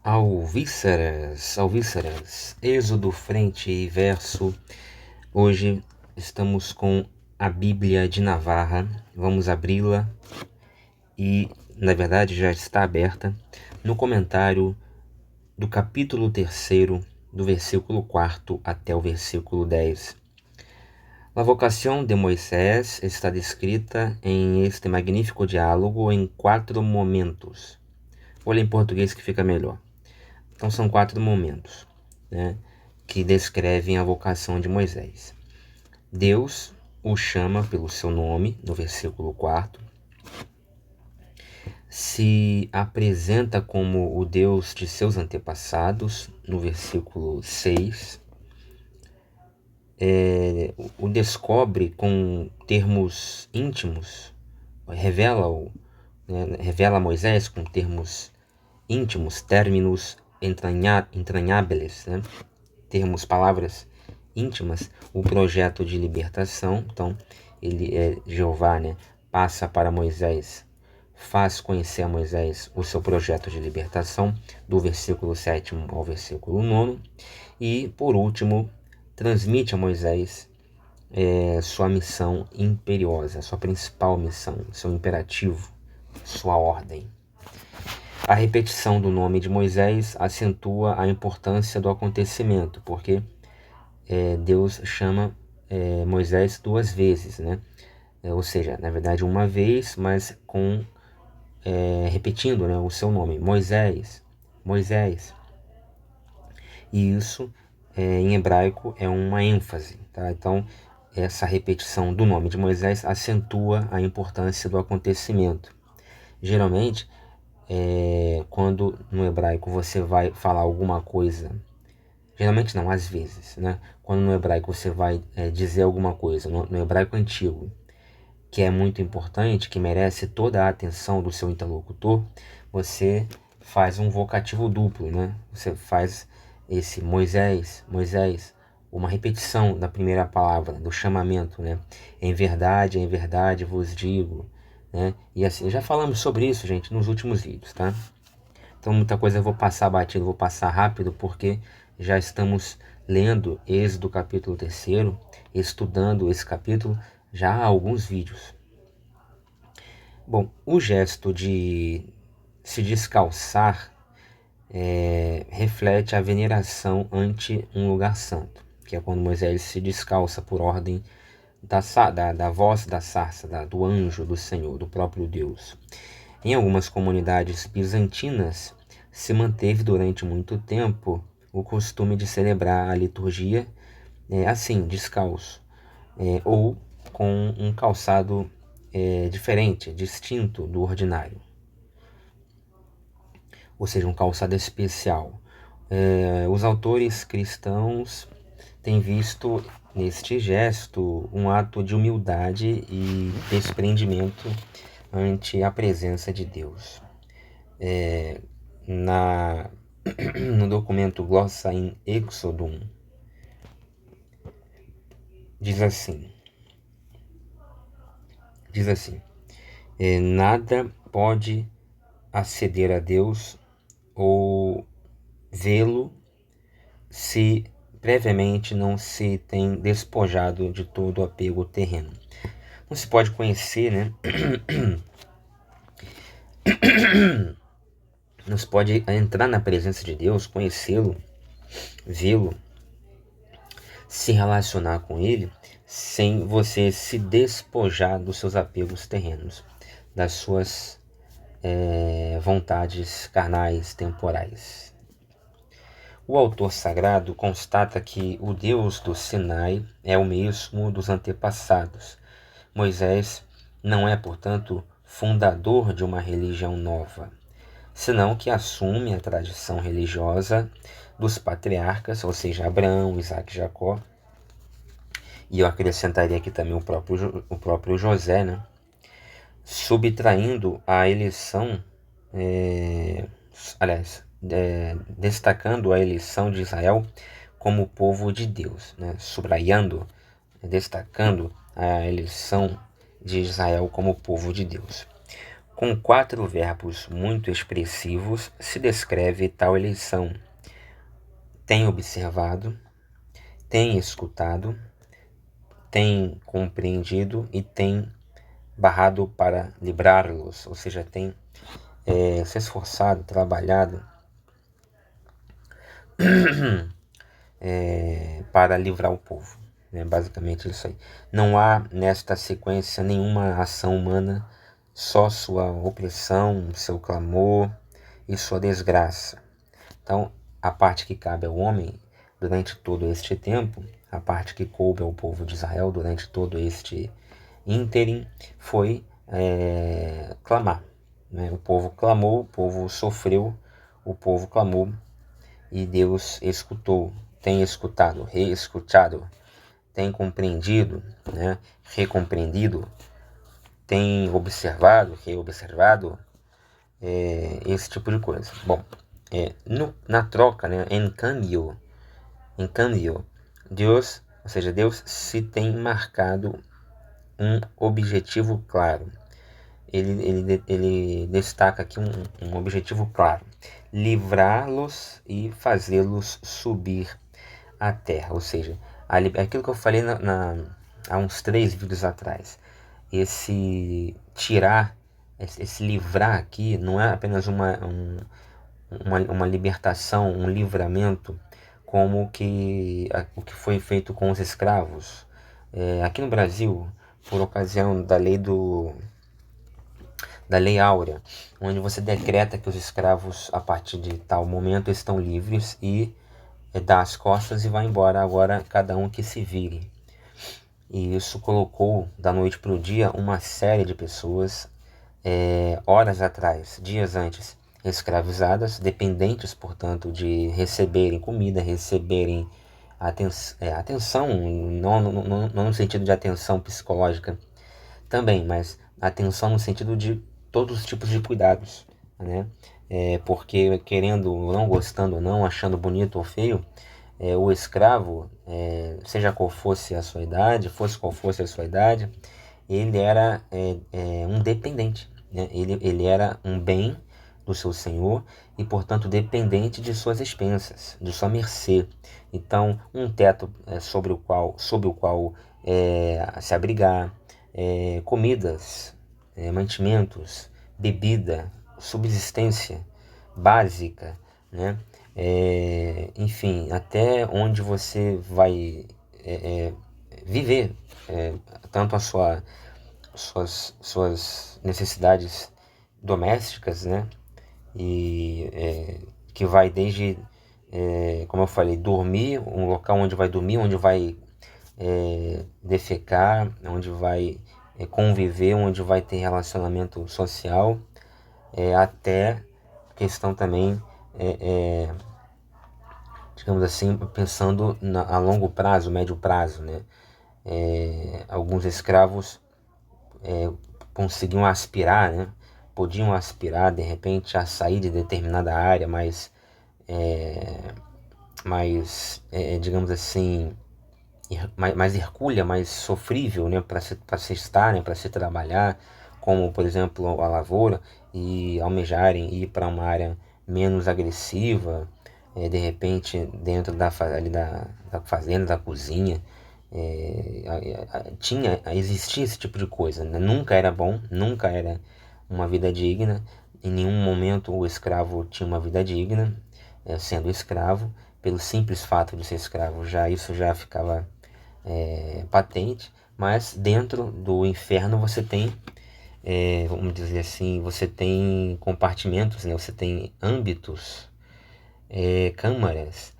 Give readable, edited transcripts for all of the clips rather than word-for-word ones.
Alvíceras, Êxodo, frente e verso. Hoje estamos com a Bíblia de Navarra. Vamos abri-la e, na verdade, já está aberta no comentário do capítulo 3, do versículo 4 até o versículo 10. La vocación de Moisés está descrita em este magnífico diálogo em 4 momentos. Vou ler em português que fica melhor. Então são 4 momentos, né, que descrevem a vocação de Moisés. Deus o chama pelo seu nome, no versículo 4. Se apresenta como o Deus de seus antepassados, no versículo 6. O descobre com termos íntimos, revela a Moisés com termos íntimos, términos entranháveis, né? Palavras íntimas, o projeto de libertação. Então, Jeová, né, passa para Moisés, faz conhecer a Moisés o seu projeto de libertação, do versículo 7 ao versículo 9. E, por último, transmite a Moisés sua missão imperiosa, sua principal missão, seu imperativo, sua ordem. A repetição do nome de Moisés acentua a importância do acontecimento, porque Deus chama Moisés 2 vezes, né? Ou seja, na verdade uma vez, mas repetindo, né, o seu nome, Moisés, Moisés. E isso em hebraico é uma ênfase, tá? Então essa repetição do nome de Moisés acentua a importância do acontecimento. Geralmente, quando no hebraico você vai falar alguma coisa, geralmente não, às vezes, né? Quando no hebraico você vai dizer alguma coisa, no hebraico antigo, que é muito importante, que merece toda a atenção do seu interlocutor, você faz um vocativo duplo, né? Você faz esse Moisés, Moisés, uma repetição da primeira palavra, do chamamento, né? Em verdade vos digo, né? E assim, já falamos sobre isso, gente, nos últimos vídeos, tá? Então muita coisa eu vou passar batido, vou passar rápido, porque já estamos lendo Êxodo capítulo 3, estudando esse capítulo já há alguns vídeos. Bom, o gesto de se descalçar reflete a veneração ante um lugar santo, que é quando Moisés se descalça por ordem da voz da sarça, do anjo do Senhor, do próprio Deus. Em algumas comunidades bizantinas, se manteve durante muito tempo o costume de celebrar a liturgia assim, descalço, ou com um calçado diferente, distinto do ordinário, ou seja, um calçado especial. Os autores cristãos têm visto neste gesto um ato de humildade e desprendimento ante a presença de Deus. No documento Glossa in Exodum, diz assim, nada pode aceder a Deus ou vê-lo se previamente não se tem despojado de todo apego terreno. Não se pode conhecer, né? Não se pode entrar na presença de Deus, conhecê-lo, vê-lo, se relacionar com Ele, sem você se despojar dos seus apegos terrenos, das suas vontades carnais, temporais. O autor sagrado constata que o Deus do Sinai é o mesmo dos antepassados. Moisés não é, portanto, fundador de uma religião nova, senão que assume a tradição religiosa dos patriarcas, ou seja, Abraão, Isaac e Jacó, e eu acrescentaria aqui também o próprio José, né? Subtraindo a eleição, destacando a eleição de Israel como povo de Deus, né? Destacando a eleição de Israel como povo de Deus. Com 4 verbos muito expressivos se descreve tal eleição: tem observado, tem escutado, tem compreendido e tem barrado para livrá-los, ou seja, tem se esforçado, trabalhado para livrar o povo. Basicamente isso aí. Não há nesta sequência nenhuma ação humana, só sua opressão, seu clamor e sua desgraça. Então, a parte que cabe ao homem durante todo este tempo, a parte que coube ao povo de Israel durante todo este ínterim, foi clamar. O povo clamou, o povo sofreu, o povo clamou e Deus escutou, tem escutado, reescutado, tem compreendido, recompreendido, tem observado, reobservado, esse tipo de coisa. Bom, na troca, em cambio, Deus, ou seja, Deus se tem marcado um objetivo claro. Ele destaca aqui um objetivo claro: livrá-los e fazê-los subir à terra. Ou seja, aquilo que eu falei há uns 3 vídeos atrás. Esse tirar, esse livrar aqui não é apenas uma libertação, um livramento, como o que foi feito com os escravos. Aqui no Brasil, por ocasião da Lei Áurea, onde você decreta que os escravos, a partir de tal momento, estão livres e dá as costas e vai embora, agora cada um que se vire. E isso colocou, da noite para o dia, uma série de pessoas, horas atrás, dias antes, escravizadas, dependentes, portanto, de receberem comida, receberem atenção, não no sentido de atenção psicológica também, mas atenção no sentido de todos os tipos de cuidados, porque querendo ou não, gostando ou não, achando bonito ou feio, o escravo, seja qual fosse a sua idade, ele era um dependente, ele era um bem do seu senhor e, portanto, dependente de suas expensas, de sua mercê. Então, um teto sobre o qual se abrigar, comidas, mantimentos, bebida, subsistência básica, enfim, até onde você vai viver, tanto suas necessidades domésticas, e que vai desde, como eu falei, dormir, um local onde vai dormir, onde vai defecar, onde vai conviver, onde vai ter relacionamento social, até questão também, digamos assim, pensando a longo prazo, médio prazo, alguns escravos conseguiam aspirar, podiam aspirar de repente a sair de determinada área mais, digamos assim, mais hercúlea, mais sofrível, para se estar, para se trabalhar, como por exemplo a lavoura, e almejarem ir para uma área menos agressiva, de repente dentro da fazenda, da cozinha, existia esse tipo de coisa, Nunca era bom, nunca era uma vida digna. Em nenhum momento o escravo tinha uma vida digna, sendo escravo. Pelo simples fato de ser escravo, isso já ficava patente. Mas dentro do inferno você tem, vamos dizer assim, você tem compartimentos, você tem âmbitos, câmaras,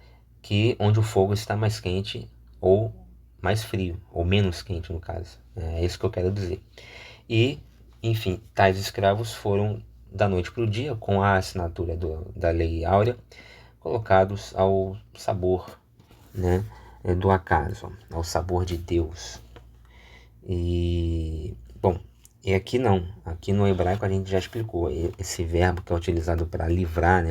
onde o fogo está mais quente ou mais frio, ou menos quente no caso. É isso que eu quero dizer. E, enfim, tais escravos foram da noite para o dia, com a assinatura da Lei Áurea, colocados ao sabor, do acaso, ao sabor de Deus. E, bom, e aqui não. Aqui no hebraico a gente já explicou. Esse verbo que é utilizado para livrar,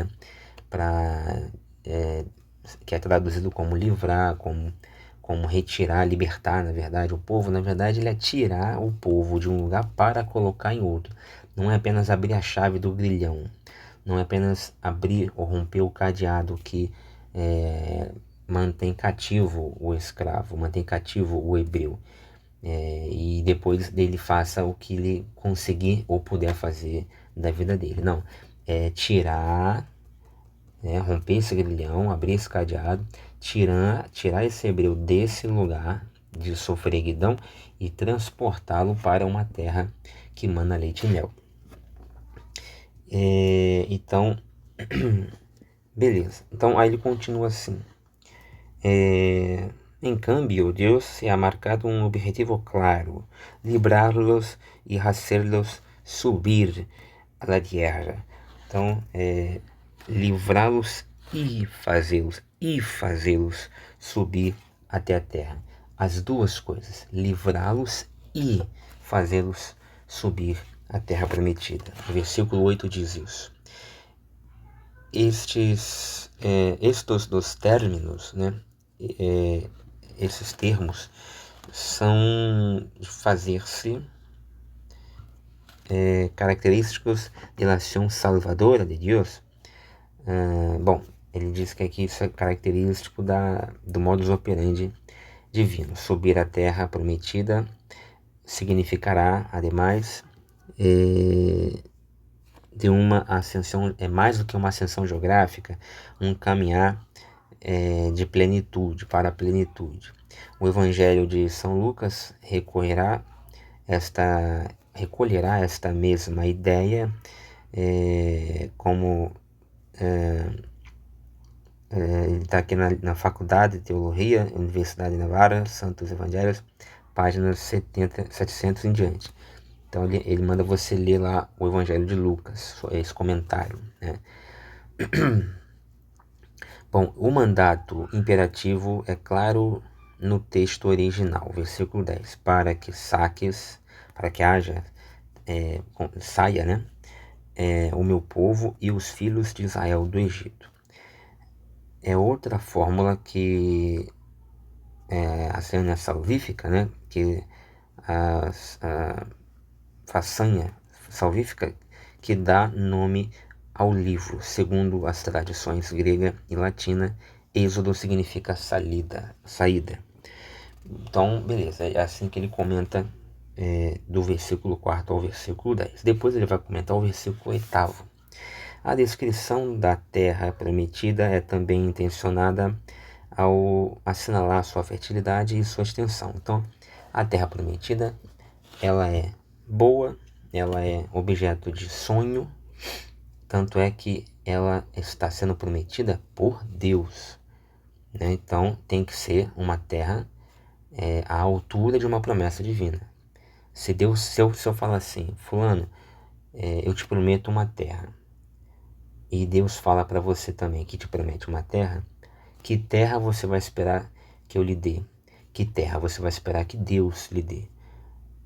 que é traduzido como livrar, como retirar, libertar, na verdade. O povo, na verdade, ele é tirar o povo de um lugar para colocar em outro. não é apenas abrir a chave do grilhão, não é apenas abrir ou romper o cadeado que mantém cativo o escravo, mantém cativo o hebreu, e depois dele faça o que ele conseguir ou puder fazer da vida dele. Não, é tirar, romper esse grilhão, abrir esse cadeado, tirar esse hebreu desse lugar de sofreguidão e transportá-lo para uma terra que mana leite e mel. Então, beleza. Então aí ele continua assim. En cambio, Dios se ha marcado un objetivo claro: librarlos y hacerlos subir a la tierra. Então, livrá-los e fazê-los subir até a terra. As duas coisas, livrá-los e fazê-los subir à terra prometida. O versículo 8 diz isso. Estes dos términos, né? Esses termos são de fazer-se característicos da ação salvadora de Deus. Bom, ele diz que aqui isso é característico do modus operandi divino. Subir à terra prometida significará, ademais, de uma ascensão, mais do que uma ascensão geográfica, um caminhar de plenitude, para a plenitude. O Evangelho de São Lucas recolherá esta mesma ideia, como ele está aqui na Faculdade de Teologia, Universidade de Navarra, Santos Evangelhos, páginas 700 em diante. Então ele manda você ler lá o Evangelho de Lucas, esse comentário, né? Bom, o mandato imperativo é claro no texto original, versículo 10, para que saia, né, o meu povo e os filhos de Israel do Egito. É outra fórmula que a cena salvífica, né, que a façanha salvífica que dá nome ao livro. Segundo as tradições grega e latina, êxodo significa saída. Então, beleza, é assim que ele comenta do versículo 4 ao versículo 10. Depois ele vai comentar o versículo 8. A descrição da terra prometida é também intencionada ao assinalar sua fertilidade e sua extensão. Então, a terra prometida, ela é boa, ela é objeto de sonho, tanto é que ela está sendo prometida por Deus, né? Então tem que ser uma terra à altura de uma promessa divina. Se eu falar assim, fulano, eu te prometo uma terra, e Deus fala para você também que te promete uma terra, que terra você vai esperar que eu lhe dê? Que terra você vai esperar que Deus lhe dê?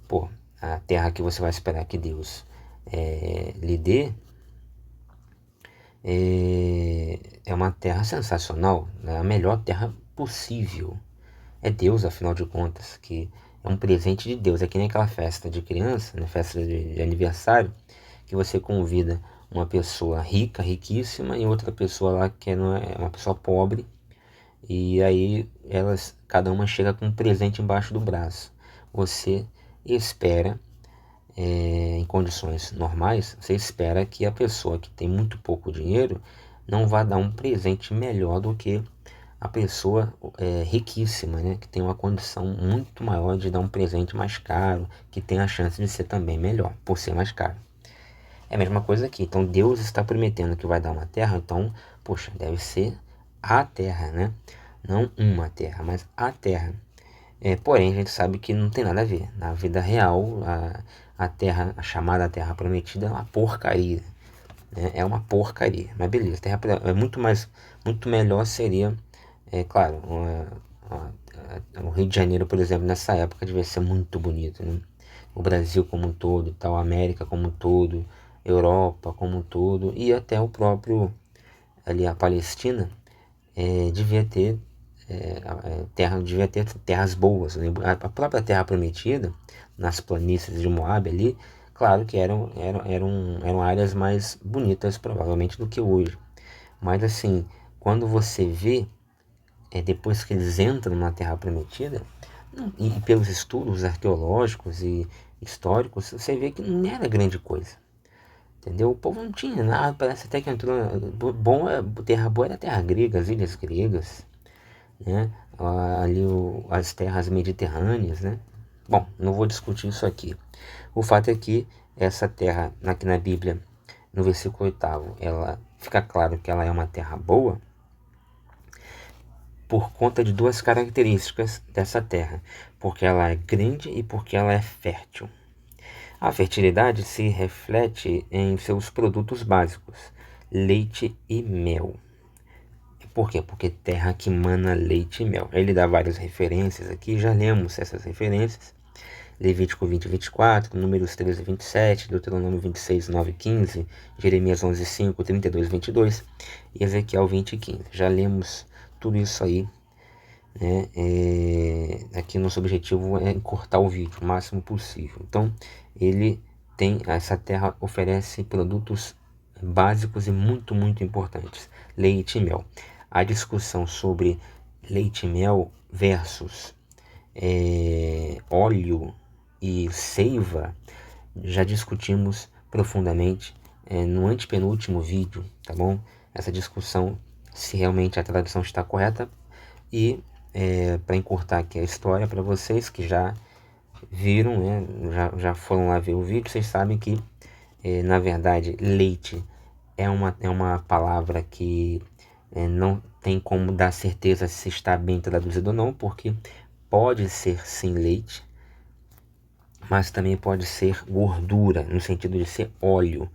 Pô, a terra que você vai esperar que Deus lhe dê é uma terra sensacional, né? A melhor terra possível. É Deus, afinal de contas, que é um presente de Deus. É que nem aquela festa de criança, né? Festa de aniversário, que você convida uma pessoa rica, riquíssima, e outra pessoa lá que não é uma pessoa pobre, e aí cada uma chega com um presente embaixo do braço. Você espera, em condições normais, você espera que a pessoa que tem muito pouco dinheiro não vá dar um presente melhor do que a pessoa riquíssima, né, que tem uma condição muito maior de dar um presente mais caro, que tem a chance de ser também melhor, por ser mais caro. É a mesma coisa aqui. Então Deus está prometendo que vai dar uma terra, então, poxa, deve ser a terra, né? Não uma terra, mas a terra. Porém, a gente sabe que não tem nada a ver. Na vida real, a terra, a chamada terra prometida, é uma porcaria, né? É uma porcaria. Mas beleza, muito melhor seria, claro, o Rio de Janeiro, por exemplo, nessa época devia ser muito bonito, né? O Brasil como um todo, tal, a América como um todo, Europa como um todo, e até o próprio ali a Palestina devia ter devia ter terras boas, né? A própria terra prometida nas planícies de Moab ali Claro que eram áreas mais bonitas, provavelmente, do que hoje. Mas assim, quando você vê, depois que eles entram na Terra Prometida, e pelos estudos arqueológicos e históricos, você vê que não era grande coisa. Entendeu? O povo não tinha nada, parece até que entrou. Bom, terra boa era a terra grega, as ilhas gregas, né? Ali as terras mediterrâneas, né? Bom, não vou discutir isso aqui. O fato é que essa terra, aqui na Bíblia, no versículo 8, ela fica claro que ela é uma terra boa por conta de duas características dessa terra, porque ela é grande e porque ela é fértil. A fertilidade se reflete em seus produtos básicos, leite e mel. Por quê? Porque terra que mana leite e mel. Ele dá várias referências aqui, já lemos essas referências. Levítico 20, 24, Números 13, 27, Deuteronômio 26, 9, 15, Jeremias 11, 5, 32, 22 e Ezequiel 20, 15. Já lemos tudo isso aí, né? Aqui nosso objetivo é encurtar o vídeo o máximo possível. Então, essa terra oferece produtos básicos e muito, muito importantes. Leite e mel. A discussão sobre leite e mel versus óleo e seiva, já discutimos profundamente no antepenúltimo vídeo, tá bom? Essa discussão, se realmente a tradução está correta, e para encurtar aqui a história para vocês que já viram, né, já foram lá ver o vídeo, vocês sabem que na verdade leite é uma palavra que não tem como dar certeza se está bem traduzido ou não, porque pode ser sim leite, mas também pode ser gordura, no sentido de ser óleo,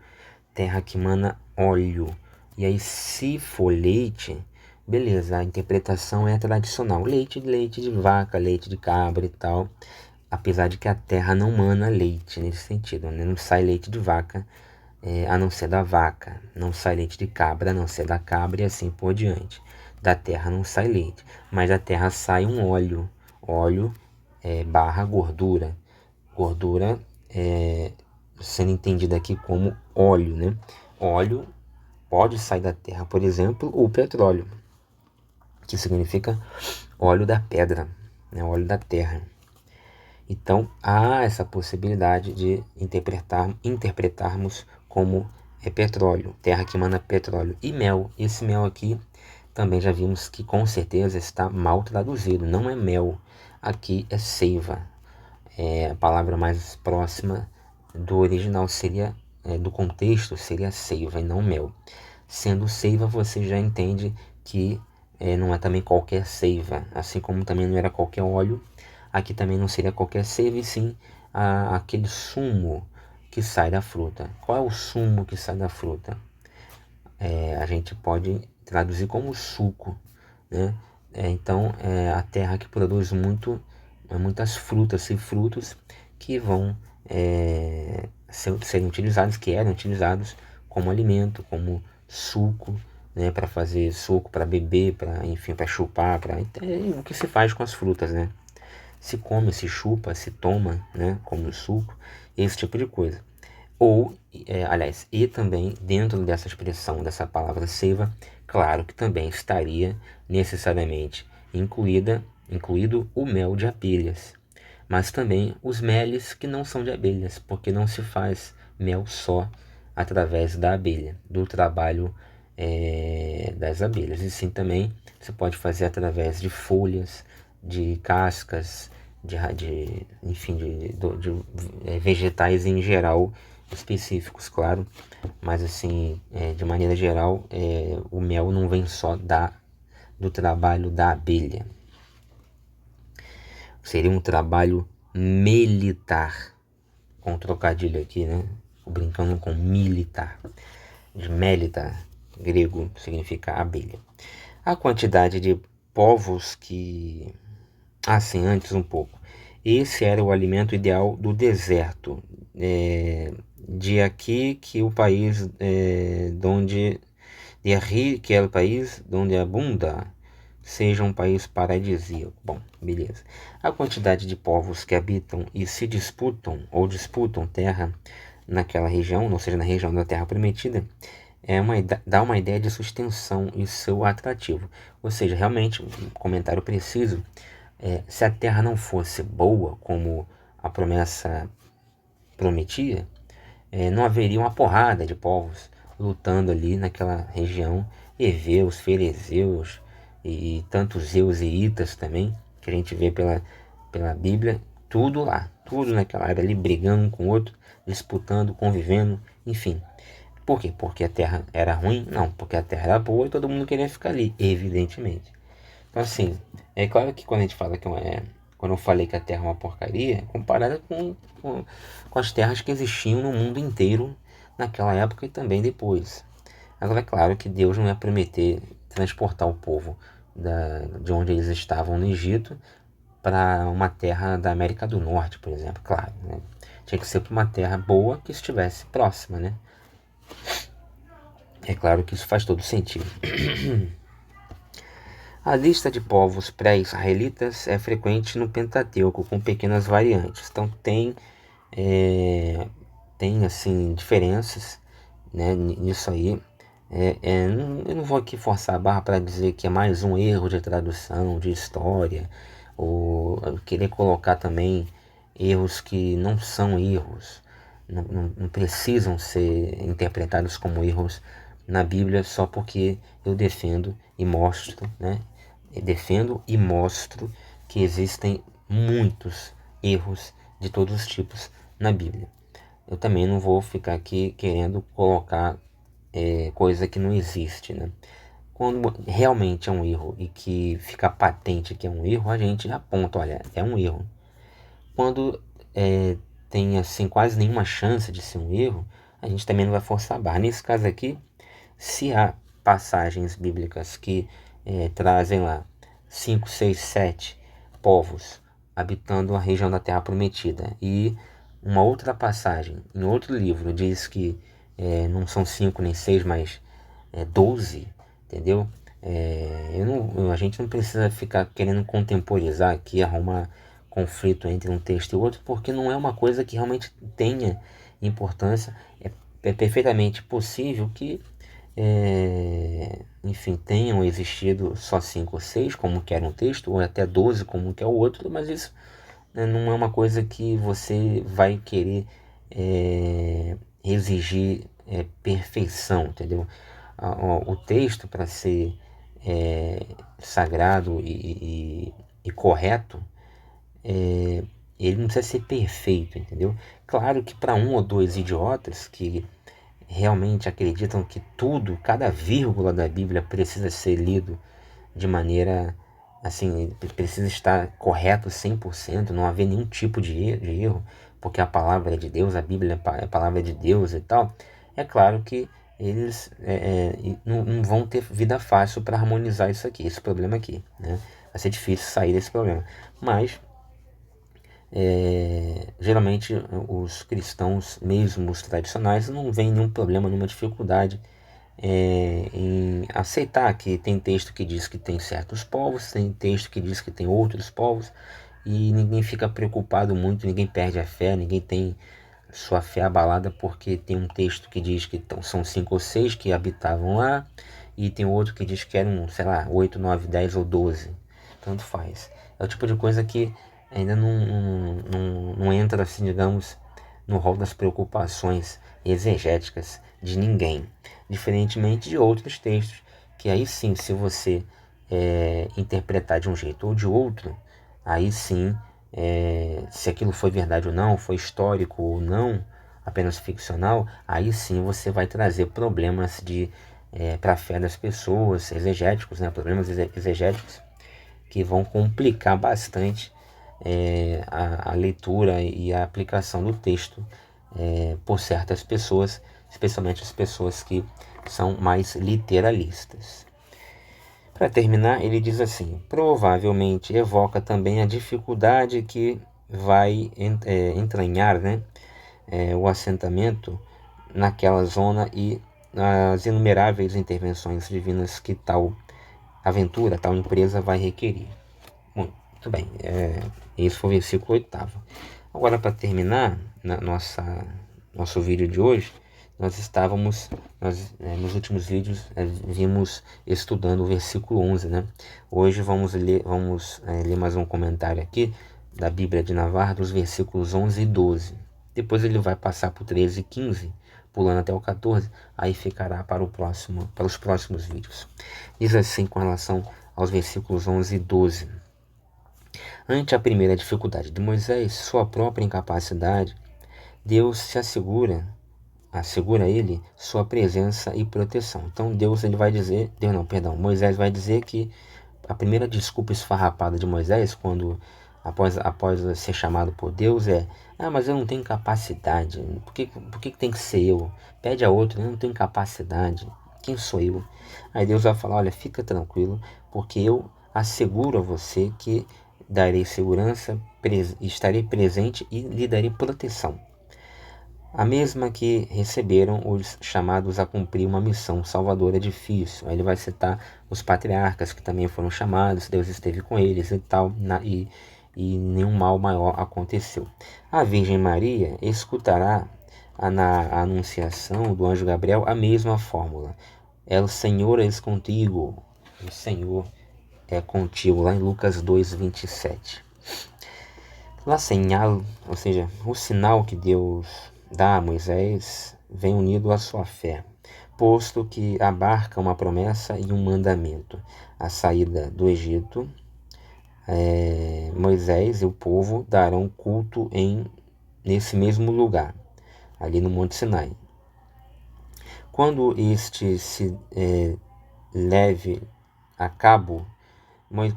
terra que mana óleo. E aí, se for leite, beleza, a interpretação é tradicional: leite de vaca, leite de cabra e tal. Apesar de que a terra não mana leite nesse sentido, né? Não sai leite de vaca, a não ser da vaca. Não sai leite de cabra, a não ser da cabra, e assim por diante. Da terra não sai leite, mas da terra sai um óleo. Óleo barra gordura. Gordura sendo entendida aqui como óleo, né? Óleo pode sair da terra, por exemplo, o petróleo, que significa óleo da pedra, né? Óleo da terra. Então, há essa possibilidade de interpretarmos como petróleo, terra que emana petróleo. E mel, esse mel aqui também já vimos que com certeza está mal traduzido, não é mel, aqui é seiva. A palavra mais próxima do original seria, do contexto, seria seiva e não mel. Sendo seiva, você já entende que não é também qualquer seiva, assim como também não era qualquer óleo, aqui também não seria qualquer seiva, e sim aquele sumo que sai da fruta. Qual é o sumo que sai da fruta? A gente pode traduzir como suco, né? Então, a terra que produz muitas frutas e frutos que vão serem utilizados, que eram utilizados como alimento, como suco, né? Para fazer suco, para beber, enfim, para chupar, o que se faz com as frutas, né? Se come, se chupa, se toma, né? Como suco, esse tipo de coisa. Ou, aliás, e também dentro dessa expressão, dessa palavra seiva, claro que também estaria necessariamente incluído o mel de abelhas, mas também os meles que não são de abelhas, porque não se faz mel só através da abelha, do trabalho das abelhas, e sim também você pode fazer através de folhas, de cascas, enfim, de vegetais em geral, específicos, claro, mas assim, de maneira geral, o mel não vem só do trabalho da abelha. Seria um trabalho militar, com um trocadilho aqui, né? Brincando com militar, de melita, grego, significa abelha. A quantidade de povos que... Assim, antes um pouco. Esse era o alimento ideal do deserto. De aqui que o país de aqui que é o país onde abunda seja um país paradisíaco. Bom, beleza. A quantidade de povos que habitam e se disputam ou disputam terra naquela região, ou seja, na região da Terra Prometida, dá uma ideia de sua extensão e seu atrativo. Ou seja, realmente, um comentário preciso, se a Terra não fosse boa, como a promessa prometia, não haveria uma porrada de povos lutando ali naquela região, heveus, ferezeus e tantos zeus e itas também, que a gente vê pela Bíblia, tudo lá, tudo naquela área ali, brigando um com o outro, disputando, convivendo, enfim. Por quê? Porque a terra era ruim? Não, porque a terra era boa e todo mundo queria ficar ali, evidentemente. Então, assim, é claro que quando a gente fala que quando eu falei que a terra é uma porcaria, comparada com as terras que existiam no mundo inteiro naquela época e também depois. Agora, é claro que Deus não ia prometer transportar o povo de onde eles estavam no Egito para uma terra da América do Norte, por exemplo, claro, né? Tinha que ser para uma terra boa que estivesse próxima, né? É claro que isso faz todo sentido. A lista de povos pré-israelitas é frequente no Pentateuco, com pequenas variantes. Então tem assim diferenças, né, nisso aí. Eu não vou aqui forçar a barra para dizer que é mais um erro de tradução, de história, ou querer colocar também erros que não são erros, não precisam ser interpretados como erros na Bíblia só porque eu defendo e mostro, né? Eu defendo e mostro que existem muitos erros de todos os tipos na Bíblia. Eu também não vou ficar aqui querendo colocar coisa que não existe, né? Quando realmente é um erro e que fica patente que é um erro, a gente aponta, olha, é um erro. Quando tem assim quase nenhuma chance de ser um erro, a gente também não vai forçar a barra. Nesse caso aqui, se há passagens bíblicas que trazem lá 5, 6, 7 povos habitando a região da Terra Prometida e uma outra passagem em outro livro diz que não são 5 nem 6, mas 12, entendeu? A gente não precisa ficar querendo contemporizar aqui, arrumar conflito entre um texto e outro, porque não é uma coisa que realmente tenha importância. É perfeitamente possível que, enfim, tenham existido só 5 ou 6, como que era um texto, ou até 12, como que é o outro, mas isso, né, não é uma coisa que você vai querer exigir perfeição, entendeu? O texto, para ser sagrado e correto, ele não precisa ser perfeito, entendeu? Claro que para um ou dois idiotas que realmente acreditam que tudo, cada vírgula da Bíblia precisa ser lido de maneira assim, precisa estar correto 100%, não haver nenhum tipo de erro, porque a palavra é de Deus, a Bíblia é a palavra de Deus e tal. É claro que eles não vão ter vida fácil para harmonizar isso aqui, esse problema aqui, né? Vai ser difícil sair desse problema, mas geralmente os cristãos, mesmo os tradicionais, não veem nenhum problema, nenhuma dificuldade em aceitar que tem texto que diz que tem certos povos, tem texto que diz que tem outros povos, e ninguém fica preocupado muito, ninguém perde a fé, ninguém tem sua fé abalada porque tem um texto que diz que são 5 ou 6 que habitavam lá, e tem outro que diz que eram, sei lá, 8, 9, 10 ou 12, tanto faz. É o tipo de coisa que ainda não entra, assim, digamos, no rol das preocupações exegéticas de ninguém. Diferentemente de outros textos, que aí sim, se você interpretar de um jeito ou de outro, aí sim, se aquilo foi verdade ou não, foi histórico ou não, apenas ficcional, aí sim você vai trazer problemas para a fé das pessoas, exegéticos, né? Problemas exegéticos que vão complicar bastante a leitura e a aplicação do texto por certas pessoas, especialmente as pessoas que são mais literalistas. Para terminar, ele diz assim: provavelmente evoca também a dificuldade que vai entranhar, né, o assentamento naquela zona e as inumeráveis intervenções divinas que tal aventura, tal empresa vai requerer. Muito bem, esse foi o versículo 8º. Agora, para terminar nosso vídeo de hoje, nos últimos vídeos vimos estudando o versículo 11, né? Hoje vamos ler mais um comentário aqui da Bíblia de Navarra, dos versículos 11 e 12. Depois ele vai passar para o 13 e 15, pulando até o 14, aí ficará para os próximos vídeos. Diz assim com relação aos versículos 11 e 12. Ante a primeira dificuldade de Moisés, sua própria incapacidade, Deus assegura a ele sua presença e proteção. Então Moisés vai dizer que a primeira desculpa esfarrapada de Moisés, quando após ser chamado por Deus, mas eu não tenho capacidade, por que tem que ser eu? Pede a outro, eu não tenho capacidade, quem sou eu? Aí Deus vai falar, olha, fica tranquilo, porque eu asseguro a você que darei segurança, estarei presente e lhe darei proteção. A mesma que receberam os chamados a cumprir uma missão salvadora difícil. Aí ele vai citar os patriarcas que também foram chamados, Deus esteve com eles e tal, e nenhum mal maior aconteceu. A Virgem Maria escutará na anunciação do anjo Gabriel a mesma fórmula. O Senhor é contigo. O Senhor é contigo, lá em Lucas 2:27. Lá señal, ou seja, o sinal que Deus dá a Moisés vem unido à sua fé, posto que abarca uma promessa e um mandamento. A saída do Egito, Moisés e o povo darão culto nesse mesmo lugar, ali no Monte Sinai. Quando este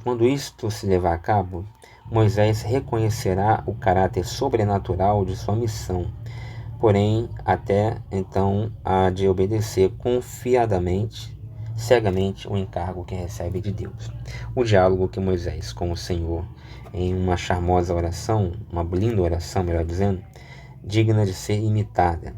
quando isto se levar a cabo, Moisés reconhecerá o caráter sobrenatural de sua missão, porém, até então, há de obedecer confiadamente, cegamente, o encargo que recebe de Deus. O diálogo que Moisés com o Senhor, em uma charmosa oração, uma linda oração, melhor dizendo, digna de ser imitada.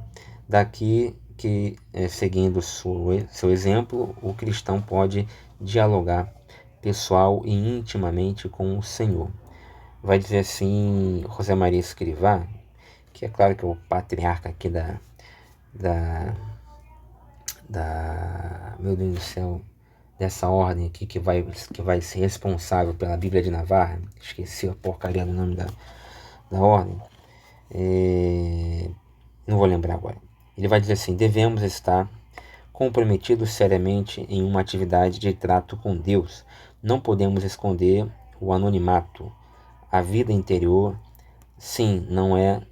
Daqui que, seguindo seu exemplo, o cristão pode dialogar pessoal e intimamente com o Senhor. Vai dizer assim José Maria Escrivá, que é claro que é o patriarca aqui meu Deus do céu, dessa ordem aqui que vai ser responsável pela Bíblia de Navarra. Esqueci a porcaria do nome da ordem. Não vou lembrar agora. Ele vai dizer assim: devemos estar comprometidos seriamente em uma atividade de trato com Deus. Não podemos esconder o anonimato. A vida interior, se não é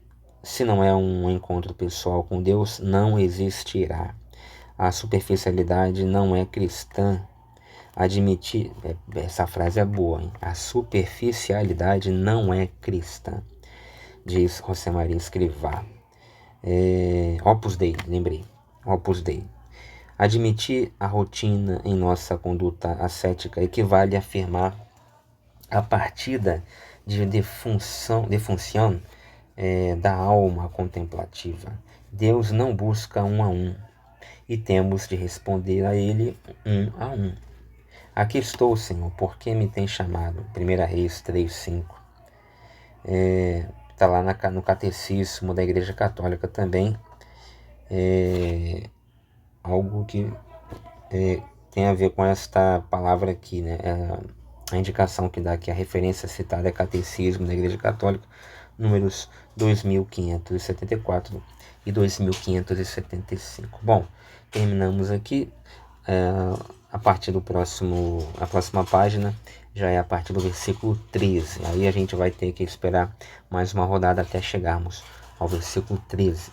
um encontro pessoal com Deus, não existirá. A superficialidade não é cristã. Essa frase é boa, hein? A superficialidade não é cristã, diz José Maria Escrivá. Opus Dei, lembrei. Opus Dei. Admitir a rotina em nossa conduta ascética equivale a afirmar a partida de defunção da alma contemplativa. Deus não busca um a um, e temos de responder a Ele um a um. Aqui estou, Senhor, por que me tem chamado? 1 Reis 3:5. Está lá no Catecismo da Igreja Católica também. Algo que tem a ver com esta palavra aqui, né? A indicação que dá aqui, a referência citada é Catecismo da Igreja Católica, números 2574 e 2575. Bom, terminamos aqui. A partir a próxima página já é a partir do versículo 13. Aí a gente vai ter que esperar mais uma rodada até chegarmos ao versículo 13.